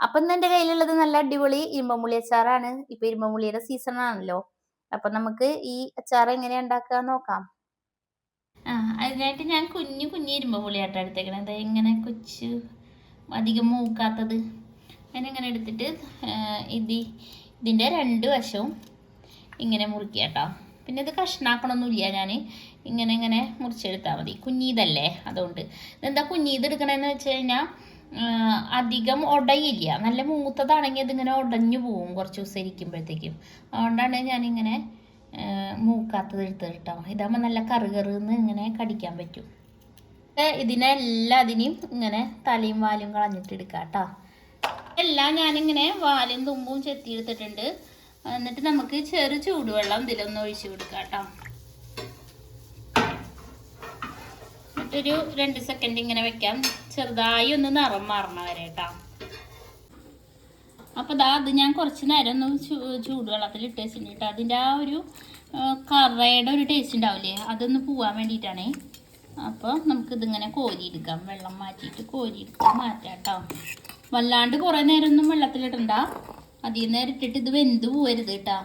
അപ്പൊ ഇന്ന് എന്റെ കയ്യിലുള്ളത് നല്ല അടിപൊളി ഇരുമ്പമ്പുളി അച്ചാറാണ്. ഇപ്പൊ ഇരുമ്പമ്പുളിയുടെ സീസൺ ആണല്ലോ. അപ്പൊ നമുക്ക് ഈ അച്ചാർ എങ്ങനെയാ ഉണ്ടാക്കുക നോക്കാം. അതിനായിട്ട് ഞാൻ കുഞ്ഞു കുഞ്ഞു ഇരുമ്പമ്പുളിയാട്ടോ എടുത്തേക്കണത്. ഇങ്ങനെ കൊച്ചു അധികം മൂക്കാത്തത് അതിനെങ്ങനെ എടുത്തിട്ട് ഇതിൻ്റെ രണ്ട് വശവും ഇങ്ങനെ മുറിക്കുക കേട്ടോ. പിന്നെ ഇത് കഷ്ണാക്കണമൊന്നുമില്ല, ഞാൻ ഇങ്ങനെ ഇങ്ങനെ മുറിച്ചെടുത്താൽ മതി. കുഞ്ഞീതല്ലേ, അതുകൊണ്ട് ഇതെന്താ കുഞ്ഞീത് എടുക്കണമെന്ന് വെച്ച് കഴിഞ്ഞാൽ അധികം ഉടയില്ല. നല്ല മൂത്തതാണെങ്കിൽ ഇതിങ്ങനെ ഉടഞ്ഞു പോവും കുറച്ച് ദിവസം ഇരിക്കുമ്പോഴത്തേക്കും. അതുകൊണ്ടാണ് ഞാനിങ്ങനെ മൂക്കാത്തത് എടുത്തത് കേട്ടോ. ഇതാകുമ്പോൾ നല്ല കറുകറുന്ന് ഇങ്ങനെ കടിക്കാൻ പറ്റും. ഇതിനെല്ലാതിനെയും ഇങ്ങനെ തലയും വാലും കളഞ്ഞിട്ട് എടുക്കാം കേട്ടോ. എല്ലാം ഞാനിങ്ങനെ വാലും തുമ്പും ചെത്തിയെടുത്തിട്ടുണ്ട്. എന്നിട്ട് നമുക്ക് ചെറു ചൂടുവെള്ളം ഇതിലൊന്ന് ഒഴിച്ചു കൊടുക്കാം കേട്ടോ. എന്നിട്ടൊരു 2 സെക്കൻഡ് ഇങ്ങനെ വെക്കാം, ചെറുതായി ഒന്ന് നിറം മാറണ വരെ കേട്ടോ. അപ്പോൾ അത് ഞാൻ കുറച്ച് നേരം ഒന്ന് ചൂടുവെള്ളത്തിൽ ഇട്ട് വെച്ചിട്ടുണ്ട് കേട്ടോ. അതിൻ്റെ ആ ഒരു കറയുടെ ഒരു ടേസ്റ്റ് ഉണ്ടാവില്ലേ, അതൊന്ന് പോവാൻ വേണ്ടിയിട്ടാണേ. അപ്പോൾ നമുക്കിതിങ്ങനെ കോരിയെടുക്കാം, വെള്ളം മാറ്റിയിട്ട് കോരിയെടുക്കാം, മാറ്റാം കേട്ടോ. വല്ലാണ്ട് കുറേ നേരമൊന്നും വെള്ളത്തിലിടണ്ട, അധികം നേരം ഇട്ടിട്ട് ഇത് വെന്ത് പോവരുത് കേട്ടോ.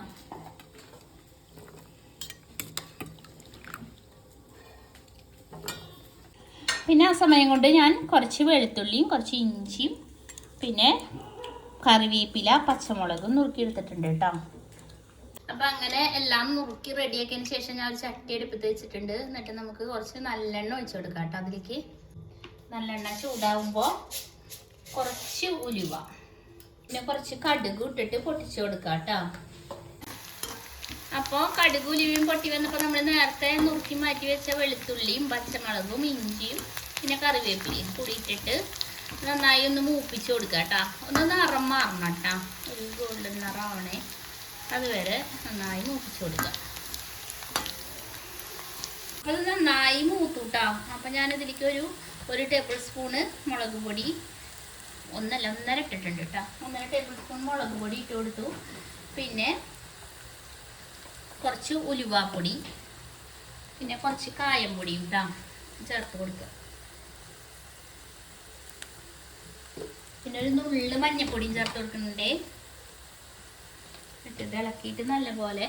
പിന്നെ ആ സമയം കൊണ്ട് ഞാൻ കുറച്ച് വെളുത്തുള്ളിയും കുറച്ച് ഇഞ്ചിയും പിന്നെ കറിവേപ്പില പച്ചമുളകും നുറുക്കിയെടുത്തിട്ടുണ്ട് കേട്ടോ. അപ്പം അങ്ങനെ എല്ലാം നുറുക്കി റെഡിയാക്കിയതിന് ശേഷം ഞാൻ ഒരു ചട്ടി എടുപ്പത്ത് വെച്ചിട്ടുണ്ട്. എന്നിട്ട് നമുക്ക് കുറച്ച് നല്ലെണ്ണ ഒഴിച്ചു കൊടുക്കാം കേട്ടോ. അതിലേക്ക് നല്ലെണ്ണ ചൂടാവുമ്പോൾ കുറച്ച് ഉലുവ പിന്നെ കുറച്ച് കടുക് ഇട്ടിട്ട് പൊട്ടിച്ചു കൊടുക്കാം കേട്ടോ. അപ്പോൾ കടുക് ഉലുവയും പൊട്ടി വന്നപ്പോൾ നമ്മൾ നേരത്തെ നുറുക്കി മാറ്റി വെച്ച വെളുത്തുള്ളിയും പച്ചമുളകും ഇഞ്ചിയും പിന്നെ കറിവേപ്പിലയും കൂടി ഇട്ടിട്ട് നന്നായി ഒന്ന് മൂപ്പിച്ച് കൊടുക്കുക കേട്ടോ. ഒന്ന് നിറം മാറണം കേട്ടോ, ഒരു ഗോൾഡൻ നിറമാവണേ, അതുവരെ നന്നായി മൂപ്പിച്ച് കൊടുക്കുക. അത് നന്നായി മൂത്തു കേട്ടോ. അപ്പം ഞാനിതിലേക്ക് ഒരു ടേബിൾ സ്പൂണ് മുളക് പൊടി, ഒന്നര ഇട്ടിട്ടുണ്ട് കേട്ടോ. 1.5 ടേബിൾ സ്പൂൺ മുളക് പൊടി ഇട്ട് കൊടുത്തു. പിന്നെ കുറച്ച് ഉലുവാപ്പൊടി പിന്നെ കുറച്ച് കായം പൊടിയും കേട്ടോ ചേർത്ത് കൊടുക്കുക. പിന്നെ ഒരു നുള്ള് മഞ്ഞപ്പൊടിയും ചേർത്ത് കൊടുക്കുന്നുണ്ടേ. ഇട്ടിട്ട് ഇളക്കിയിട്ട് നല്ലപോലെ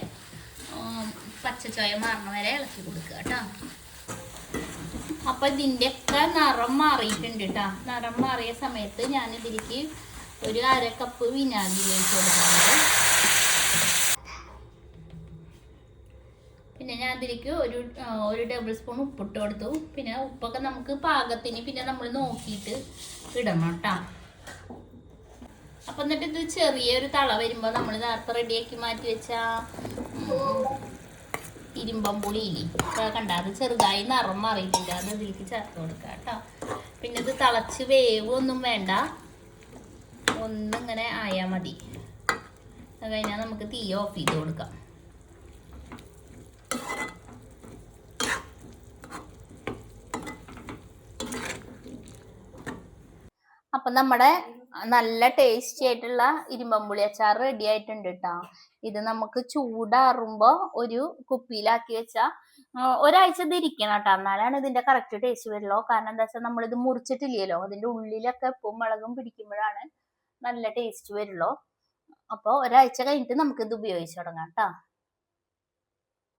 പച്ചച്ചോയ മാറണ വരെ ഇളക്കി കൊടുക്കുക കേട്ടോ. അപ്പം ഇതിൻ്റെയൊക്കെ നിറം മാറിയിട്ടുണ്ട് കേട്ടോ. നിറം മാറിയ സമയത്ത് ഞാൻ ഇതിലേക്ക് ഒരു 1/2 കപ്പ് വിനാഗിരി ഒഴിച്ച് കൊടുക്കുന്നുണ്ട്. പിന്നെ ഞാൻ അതിലേക്ക് ഒരു ടേബിൾ സ്പൂൺ ഉപ്പിട്ട് കൊടുത്തു. പിന്നെ ഉപ്പൊക്കെ നമുക്ക് പാകത്തിന് പിന്നെ നമ്മൾ നോക്കിയിട്ട് ഇടണം കേട്ടോ. അപ്പം എന്നിട്ട് ഇത് ചെറിയൊരു തള വരുമ്പോൾ നമ്മൾ നേരത്തെ റെഡിയാക്കി മാറ്റി വെച്ച ഇരുമ്പമ്പുളിയില്ലേ കണ്ട, അത് ചെറുതായി നിറം മാറിയിട്ടുണ്ട്. അത് ഇതിലേക്ക് ചേർത്ത് കൊടുക്കുക കേട്ടോ. പിന്നെ ഇത് തിളച്ച് വേവൊന്നും വേണ്ട, ഒന്നിങ്ങനെ ആയാൽ മതി. അത് കഴിഞ്ഞാൽ നമുക്ക് തീ ഓഫ് ചെയ്ത് കൊടുക്കാം. അപ്പൊ നമ്മുടെ നല്ല ടേസ്റ്റി ആയിട്ടുള്ള ഇരുമ്പമ്പുളി അച്ചാർ റെഡി ആയിട്ടുണ്ട് കേട്ടോ. ഇത് നമുക്ക് ചൂടാറുമ്പോ ഒരു കുപ്പിയിലാക്കി വെച്ചാൽ ഒരാഴ്ച ഇത് ഇരിക്കണം കേട്ടോ. എന്നാലാണ് ഇതിന്റെ കറക്റ്റ് ടേസ്റ്റ് വരുള്ളൂ. കാരണം എന്താ വെച്ചാൽ നമ്മളിത് മുറിച്ചിട്ടില്ലല്ലോ, അതിന്റെ ഉള്ളിലൊക്കെ ഉപ്പും മുളകും പിടിക്കുമ്പോഴാണ് നല്ല ടേസ്റ്റ് വരുള്ളൂ. അപ്പോൾ ഒരാഴ്ച കഴിഞ്ഞിട്ട് നമുക്ക് ഇത് ഉപയോഗിച്ച് തുടങ്ങാം കേട്ടോ.